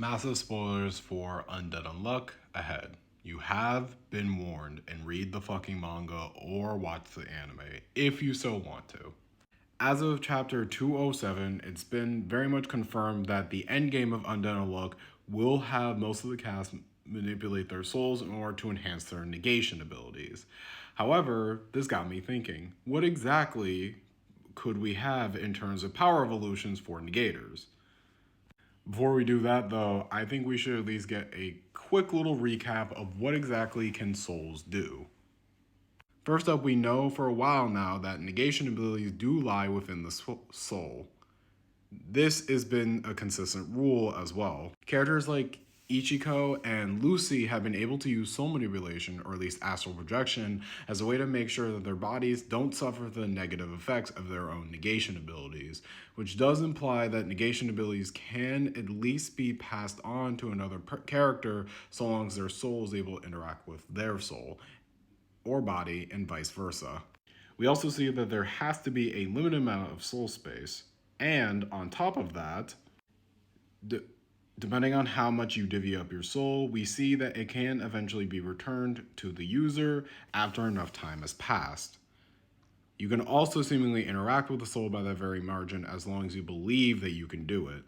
Massive spoilers for Undead Unluck ahead. You have been warned, and read the fucking manga or watch the anime if you so want to. As of chapter 207, it's been very much confirmed that the endgame of Undead Unluck will have most of the cast manipulate their souls in order to enhance their negation abilities. However, this got me thinking, what exactly could we have in terms of power evolutions for negators? Before we do that, though, I think we should at least get a quick little recap of what exactly can souls do. First up, we know for a while now that negation abilities do lie within the soul. This has been a consistent rule as well. Characters like Ichiko and Lucy have been able to use soul manipulation, or at least astral projection, as a way to make sure that their bodies don't suffer the negative effects of their own negation abilities, which does imply that negation abilities can at least be passed on to another character so long as their soul is able to interact with their soul or body, and vice versa. We also see that there has to be a limited amount of soul space, and on top of that, d- depending on how much you divvy up your soul, we see that it can eventually be returned to the user after enough time has passed. You can also seemingly interact with the soul by that very margin as long as you believe that you can do it.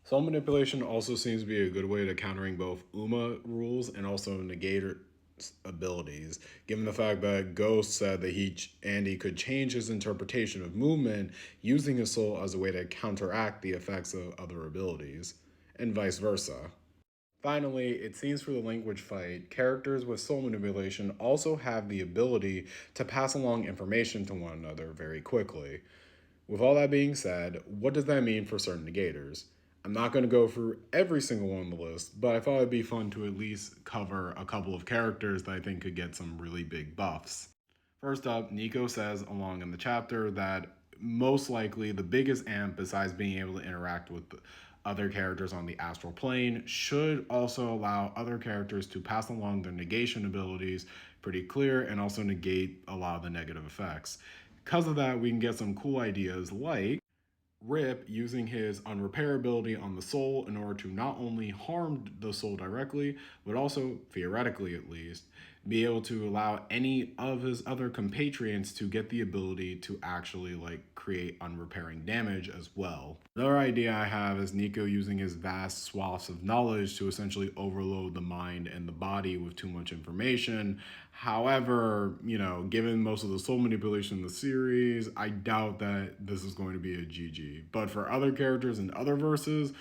Soul manipulation also seems to be a good way to countering both Uma rules and also negator abilities, given the fact that Ghost said that Andy could change his interpretation of movement using his soul as a way to counteract the effects of other abilities, and vice versa. Finally, it seems for the language fight, characters with soul manipulation also have the ability to pass along information to one another very quickly. With all that being said, what does that mean for certain negators? I'm not going to go through every single one on the list, but I thought it'd be fun to at least cover a couple of characters that I think could get some really big buffs. First up, Nico says along in the chapter that most likely the biggest amp, besides being able to interact with other characters on the astral plane, should also allow other characters to pass along their negation abilities pretty clear and also negate a lot of the negative effects. Because of that, we can get some cool ideas like Rip using his unrepairability on the soul in order to not only harm the soul directly, but also, theoretically at least, be able to allow any of his other compatriots to get the ability to actually create unrepairing damage as well. Another idea I have is Nico using his vast swaths of knowledge to essentially overload the mind and the body with too much information. However, given most of the soul manipulation in the series, I doubt that this is going to be a GG. But for other characters in other verses,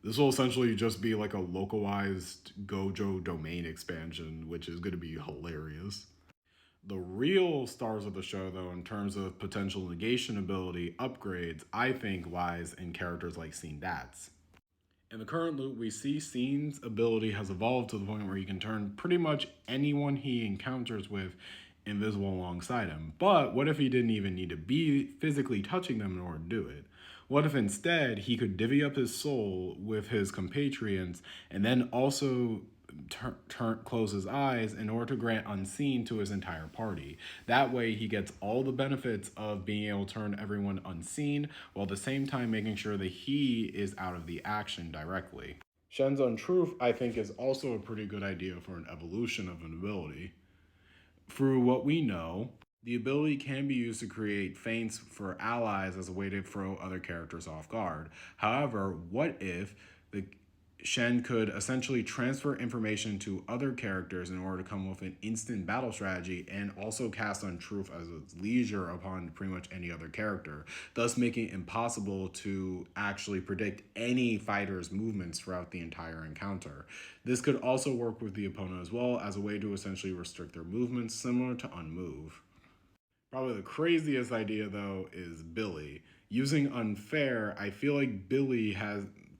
this will essentially just be like a localized Gojo domain expansion, which is going to be hilarious. The real stars of the show, though, in terms of potential negation ability upgrades, I think lies in characters like Dats. In the current loop, we see Scene's ability has evolved to the point where he can turn pretty much anyone he encounters with invisible alongside him. But what if he didn't even need to be physically touching them in order to do it? What if instead he could divvy up his soul with his compatriots and then also close his eyes in order to grant unseen to his entire party? That way he gets all the benefits of being able to turn everyone unseen while at the same time making sure that he is out of the action directly. Shen's Untruth, I think, is also a pretty good idea for an evolution of an ability. Through what we know, the ability can be used to create feints for allies as a way to throw other characters off guard. However, what if the Shen could essentially transfer information to other characters in order to come up with an instant battle strategy and also cast Untruth as its leisure upon pretty much any other character, thus making it impossible to actually predict any fighter's movements throughout the entire encounter. This could also work with the opponent as well as a way to essentially restrict their movements, similar to Unmove. Probably the craziest idea, though, is Billy. Using Unfair, I feel like Billy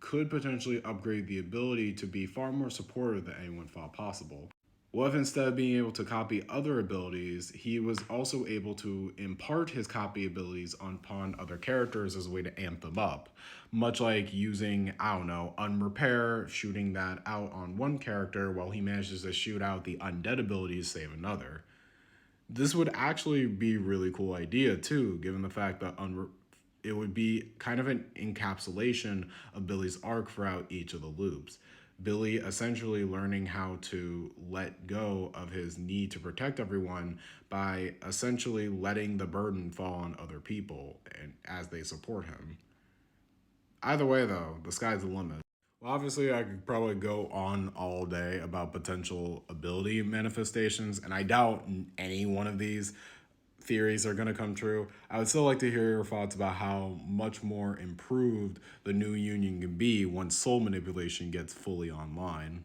could potentially upgrade the ability to be far more supportive than anyone thought possible. What if instead of being able to copy other abilities, he was also able to impart his copy abilities upon other characters as a way to amp them up? Much like using, I don't know, Unrepair, shooting that out on one character while he manages to shoot out the Undead abilities to save another. This would actually be a really cool idea too, given the fact that it would be kind of an encapsulation of Billy's arc throughout each of the loops. Billy essentially learning how to let go of his need to protect everyone by essentially letting the burden fall on other people and as they support him. Either way, though, the sky's the limit. Well, obviously, I could probably go on all day about potential ability manifestations, and I doubt any one of these theories are going to come true. I would still like to hear your thoughts about how much more improved the new union can be once soul manipulation gets fully online.